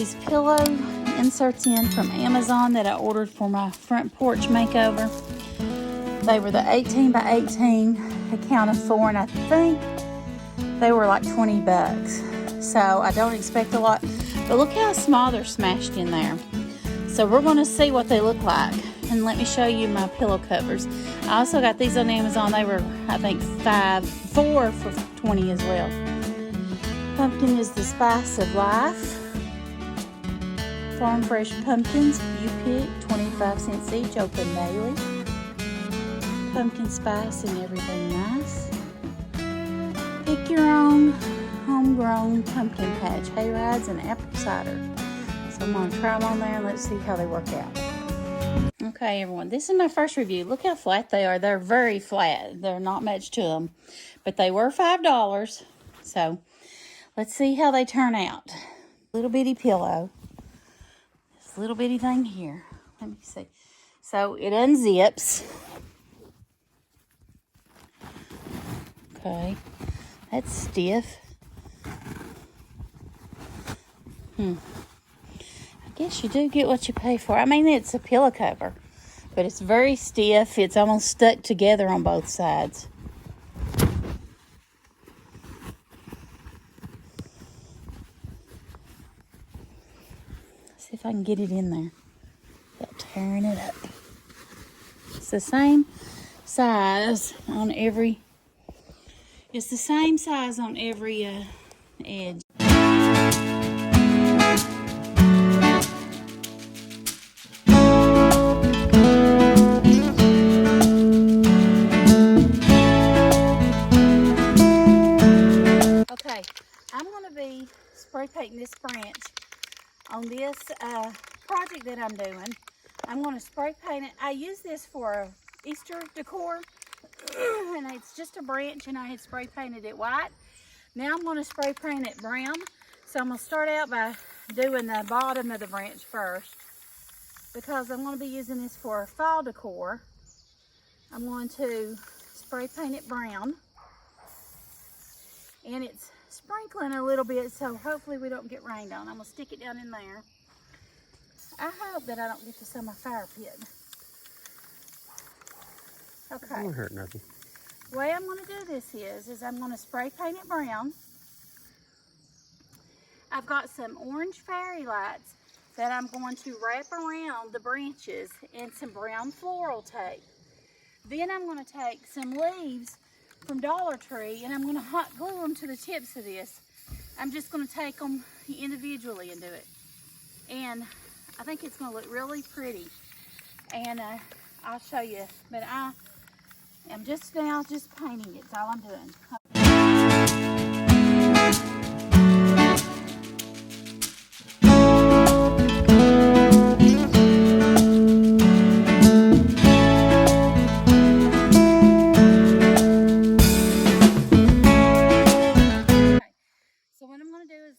these pillow inserts in from Amazon that I ordered for my front porch makeover. They were the 18 by 18 accounted for, and I think they were like 20 bucks. So I don't expect a lot, but look how small they're smashed in there. So we're going to see what they look like, and let me show you my pillow covers. I also got these on Amazon. They were, I think, 4 for 20 as well. Pumpkin is the spice of life. Farm fresh pumpkins, you pick, 25 cents each, open daily. Pumpkin spice and everything nice. Pick your own homegrown pumpkin patch, hay rides, and apple cider. So I'm going to try them on there and let's see how they work out. Okay, everyone, this is my first review. Look how flat they are. They're very flat. There's not much to them, but they were $5. So let's see how they turn out. Little bitty pillow. This little bitty thing here. Let me see. So it unzips. Okay, that's stiff. I guess you do get what you pay for. I mean, it's a pillow cover, but it's very stiff. It's almost stuck together on both sides. See if I can get it in there without tearing it up. It's the same size on every. It's the same size on every edge. Okay, I'm going to be spray painting this branch on this project that I'm doing. I'm going to spray paint it. I use this for Easter decor, and it's just a branch, and I had spray painted it white. Now I'm going to spray paint it brown. So I'm going to start out by doing the bottom of the branch first, because I'm going to be using this for fall decor. I'm going to spray paint it brown, and it's sprinkling a little bit, so hopefully we don't get rained on. I'm going to stick it down in there. I hope that I don't get this on my fire pit. Okay. It won't hurt nothing. The way I'm going to do this is I'm going to spray paint it brown. I've got some orange fairy lights that I'm going to wrap around the branches and some brown floral tape. Then I'm going to take some leaves from Dollar Tree and I'm going to hot glue them to the tips of this. I'm just going to take them individually and do it. And I think it's going to look really pretty. And I'll show you. But I am just now just painting it. That's all I'm doing.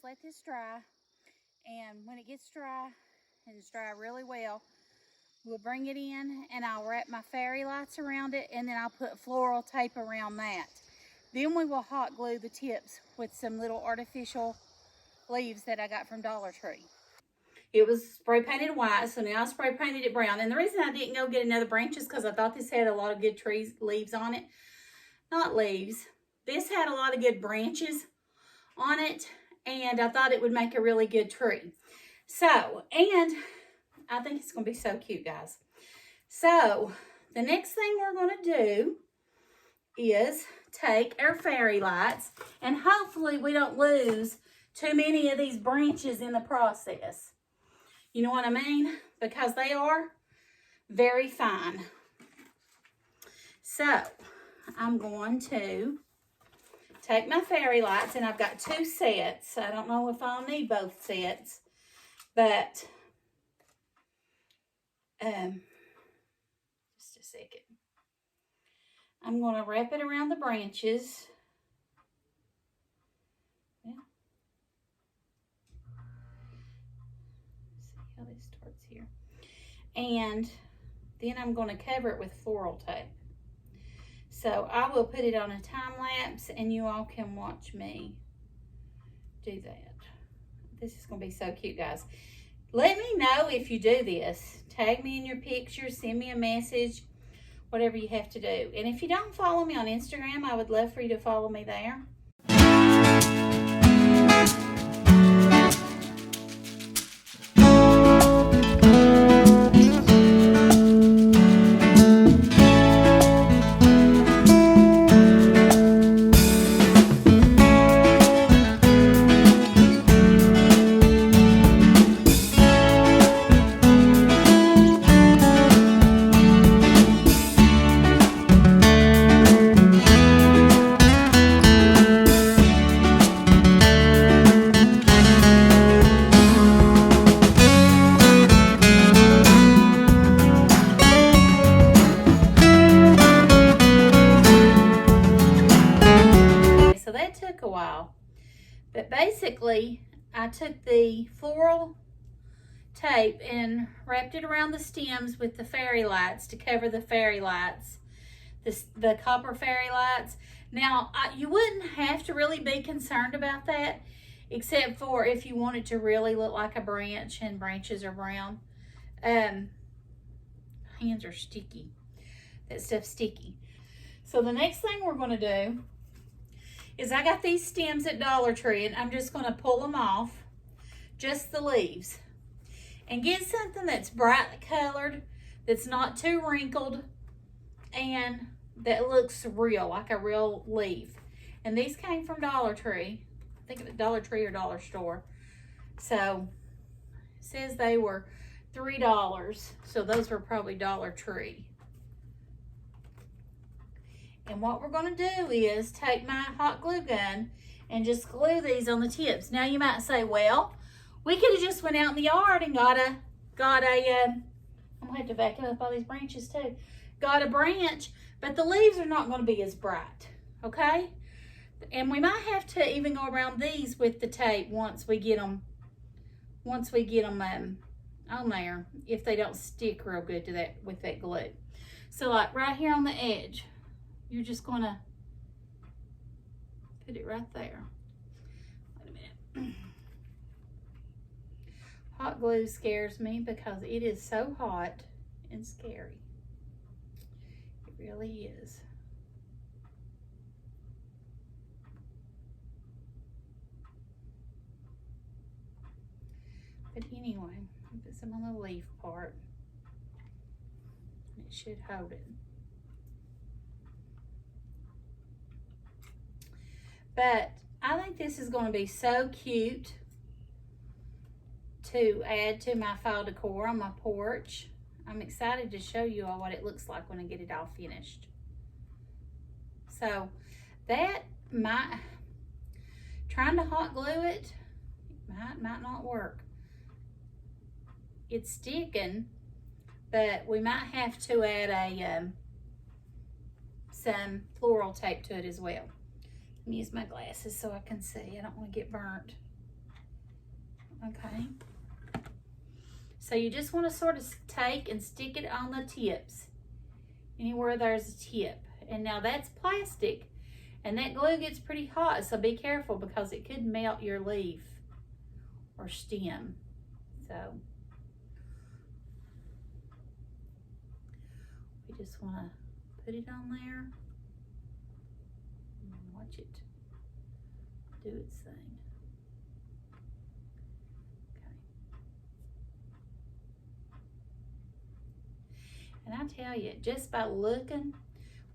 Let this dry, and when it gets dry, and it's dry really well, we'll bring it in and I'll wrap my fairy lights around it, and then I'll put floral tape around that. Then we will hot glue the tips with some little artificial leaves that I got from Dollar Tree. It was spray painted white, so now I spray painted it brown. And the reason I didn't go get another branch is because I thought this had a lot of good leaves on it. Not leaves. This had a lot of good branches on it, and I thought it would make a really good tree. So, and I think it's going to be so cute, guys. So, the next thing we're going to do is take our fairy lights, and hopefully we don't lose too many of these branches in the process. You know what I mean? Because they are very fine. So, I'm going to take my fairy lights, and I've got 2 sets. I don't know if I'll need both sets, but just a second. I'm going to wrap it around the branches. Yeah. See how this starts here. And then I'm going to cover it with floral tape. So I will put it on a time lapse and you all can watch me do that. I This is going to be so cute, guys. Let me know if you do this. Tag me in your pictures. Send me a message. Whatever you have to do. And if you don't follow me on Instagram, I would love for you to follow me there. A while, but basically I took the floral tape and wrapped it around the stems with the fairy lights to cover the fairy lights, the copper fairy lights. Now you wouldn't have to really be concerned about that, except for if you want it to really look like a branch, and branches are brown. Hands are sticky. That stuff's sticky. So the next thing we're going to do is I got these stems at Dollar Tree, and I'm just going to pull them off, just the leaves, and get something that's brightly colored, that's not too wrinkled, and that looks real, like a real leaf. And these came from Dollar Tree. I think it was Dollar Tree or Dollar Store. So it says they were $3, so those were probably Dollar Tree. And what we're going to do is take my hot glue gun and just glue these on the tips. Now you might say, well, we could have just went out in the yard and got a I'm going to have to vacuum up all these branches too. Got a branch, but the leaves are not going to be as bright, okay? And we might have to even go around these with the tape once we get them on there, if they don't stick real good to that with that glue. So like right here on the edge, you're just going to put it right there. Wait a minute. Hot glue scares me because it is so hot and scary. It really is. But anyway, put some on the leaf part. It should hold it. But I think this is going to be so cute to add to my fall decor on my porch. I'm excited to show you all what it looks like when I get it all finished. So that might, trying to hot glue it, might not work. It's sticking, but we might have to add some floral tape to it as well. Let me use my glasses so I can see. I don't want to get burnt. Okay. So you just want to sort of take and stick it on the tips. Anywhere there's a tip. And now that's plastic. And that glue gets pretty hot. So be careful because it could melt your leaf or stem. So we just want to put it on there. Watch it do its thing. Okay. And I tell you, just by looking,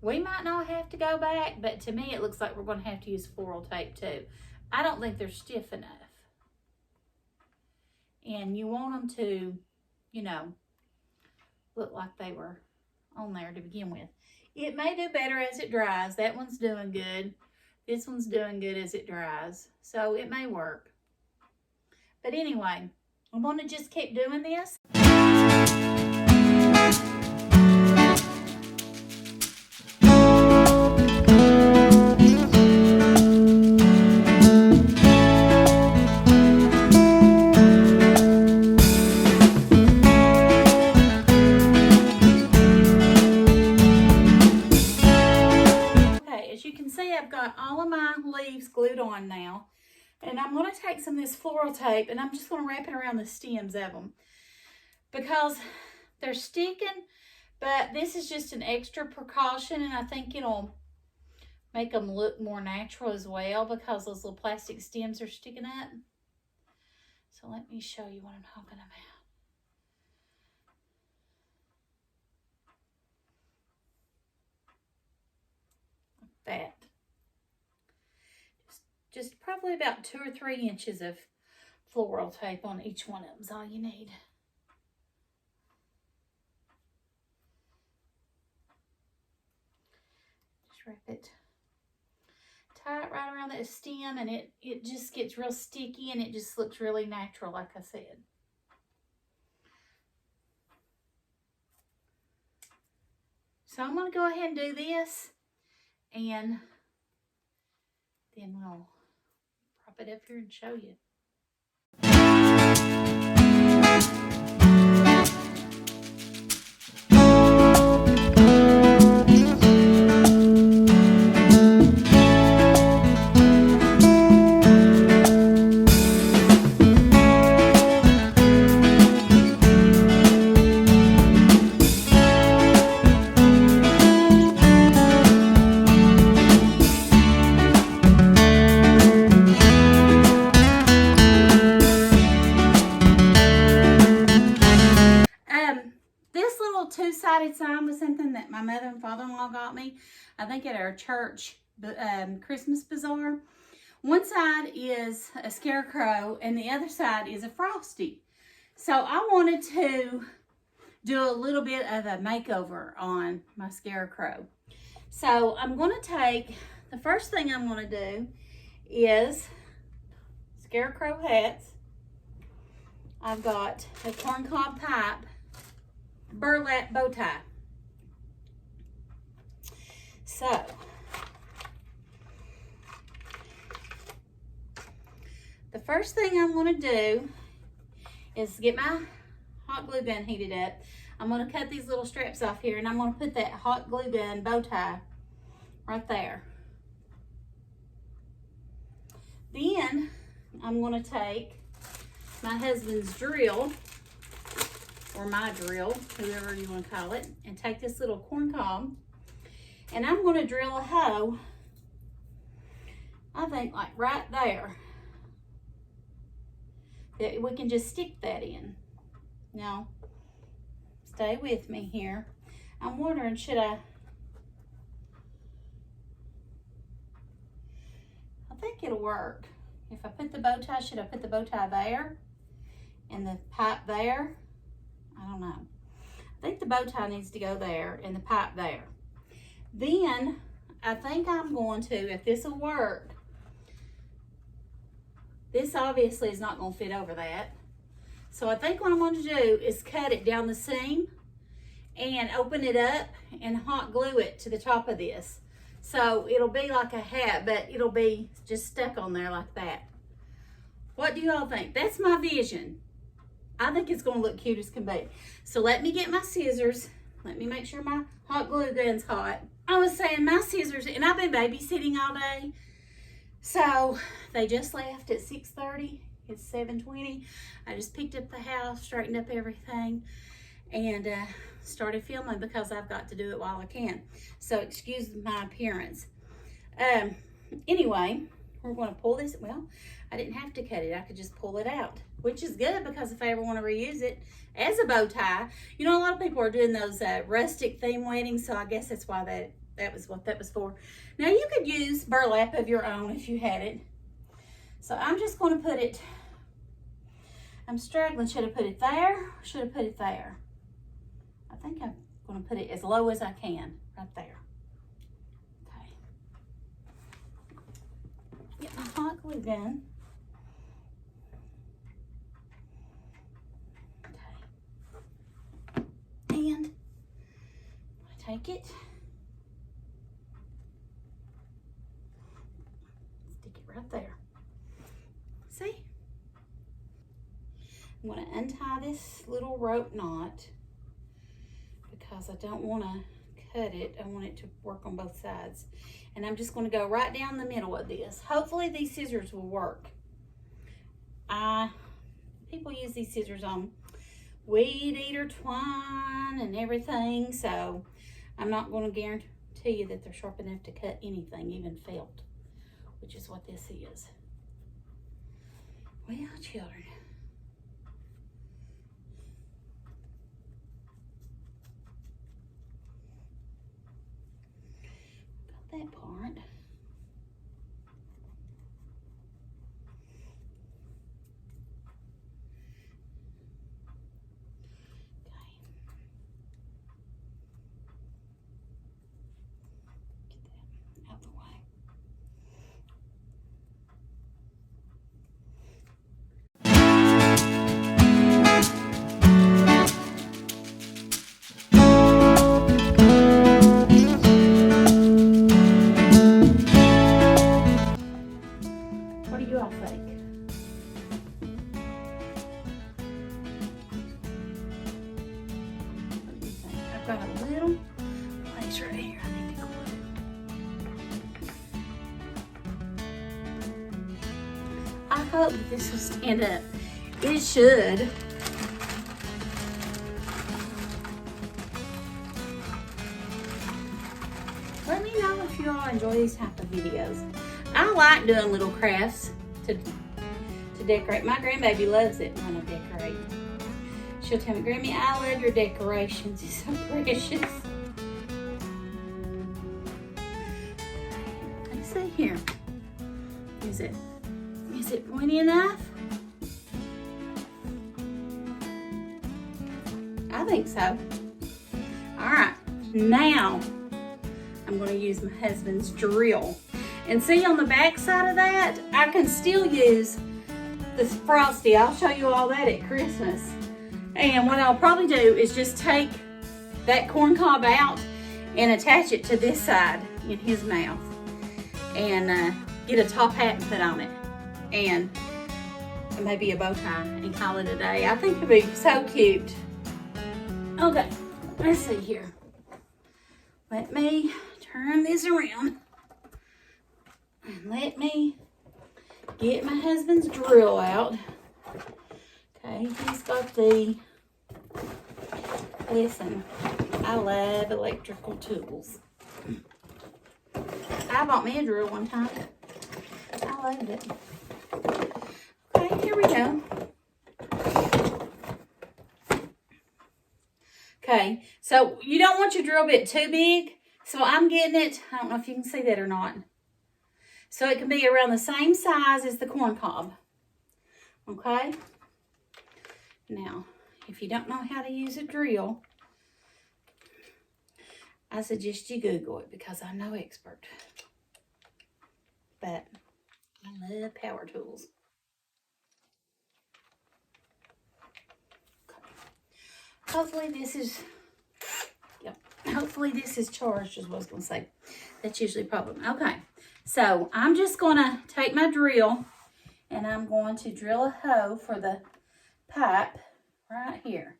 we might not have to go back, but to me it looks like we're going to have to use floral tape too. I don't think they're stiff enough. And you want them to, you know, look like they were on there to begin with. It may do better as it dries. That one's doing good. This one's doing good as it dries. So it may work. But anyway, I'm going to just keep doing this. I've got all of my leaves glued on now. And I'm going to take some of this floral tape and I'm just going to wrap it around the stems of them because they're sticking, but this is just an extra precaution, and I think it'll make them look more natural as well because those little plastic stems are sticking up. So let me show you what I'm talking about. That. Just probably about 2 or 3 inches of floral tape on each one of them is all you need. Just wrap it tight right around that stem, and it just gets real sticky and it just looks really natural, like I said. So I'm going to go ahead and do this, and then we'll prop it up here and show you. This little two-sided sign was something that my mother and father-in-law got me, I think at our church Christmas bazaar. One side is a scarecrow and the other side is a frosty. So I wanted to do a little bit of a makeover on my scarecrow. So I'm going to take, the first thing I'm going to do is Scarecrow Hats. I've got a corncob pipe, burlap bow tie. So the first thing I'm going to do is get my hot glue gun heated up. I'm going to cut these little straps off here, and I'm going to put that hot glue gun bow tie right there. Then I'm going to take my husband's drill, or my drill, whoever you want to call it, and take this little corn cob, and I'm going to drill a hole, I think like right there, that we can just stick that in. Now, stay with me here. I'm wondering, should I think it'll work. If I put the bow tie, should I put the bow tie there and the pipe there? I don't know. I think the bow tie needs to go there and the pipe there. Then I think I'm going to, if this will work, this obviously is not going to fit over that. So I think what I'm going to do is cut it down the seam and open it up and hot glue it to the top of this. So it'll be like a hat, but it'll be just stuck on there like that. What do y'all think? That's my vision. I think it's going to look cute as can be. So let me get my scissors. Let me make sure my hot glue gun's hot. I was saying my scissors, and I've been babysitting all day. So they just left at 6:30. It's 7:20. I just picked up the house, straightened up everything, and started filming because I've got to do it while I can. So excuse my appearance. Anyway, we're going to pull this. Well, I didn't have to cut it. I could just pull it out, which is good because if I ever want to reuse it as a bow tie, you know, a lot of people are doing those rustic theme weddings, so I guess that's why that was what that was for. Now, you could use burlap of your own if you had it. So I'm just going to put it, I'm struggling. Should I put it there? Or should I put it there? I think I'm going to put it as low as I can, right there. Okay. Get my hot glue gun. Okay. And I take it. Stick it right there. See? I'm going to untie this little rope knot because I don't want to cut it. I want it to work on both sides. And I'm just going to go right down the middle of this. Hopefully these scissors will work. People use these scissors on weed eater twine and everything, so I'm not going to guarantee you that they're sharp enough to cut anything, even felt, which is what this is. Well, children, got that part. What do you all think? What do you think? I've got a little place right here I need to glue. I hope that this will stand up. It should. Let me know if you all enjoy these type of videos. I like doing little crafts to decorate. My grandbaby loves it when I decorate. She'll tell me, Grammy, I love your decorations. It's so precious. Let's see here. Is it pointy enough? I think so. All right, now I'm going to use my husband's drill. And see, on the back side of that, I can still use this frosty. I'll show you all that at Christmas. And what I'll probably do is just take that corn cob out and attach it to this side in his mouth. And get a top hat and put on it. And maybe a bow tie and call it a day. I think it'd be so cute. Okay, let's see here. Let me turn this around. And let me get my husband's drill out. Okay, he's got the, listen, I love electrical tools. I bought me a drill one time. I loved it. Okay, here we go. Okay, so you don't want your drill bit too big. So I'm getting it, I don't know if you can see that or not. So it can be around the same size as the corn cob. Okay? Now, if you don't know how to use a drill, I suggest you Google it because I'm no expert. But I love power tools. Okay. Hopefully this is, hopefully this is charged is what I was going to say. That's usually a problem. Okay. So I'm just going to take my drill and I'm going to drill a hole for the pipe right here.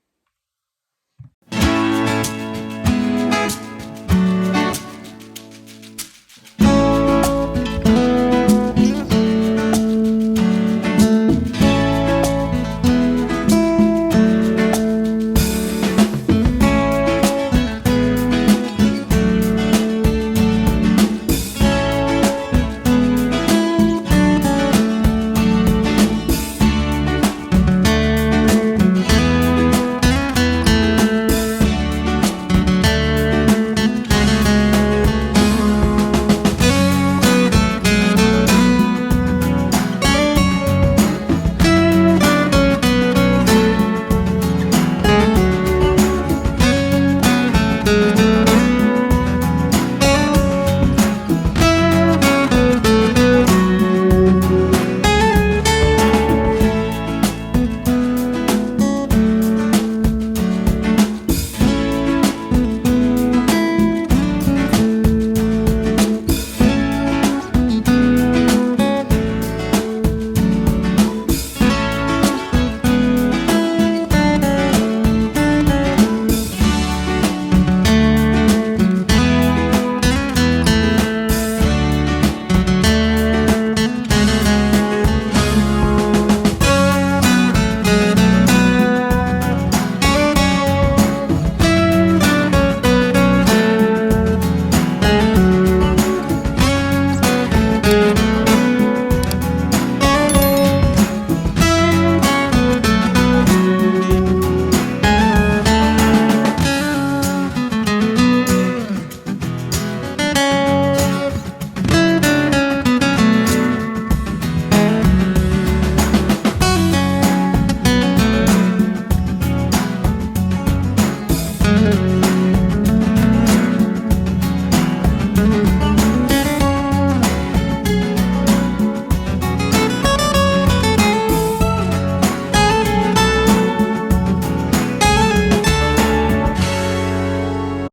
bye.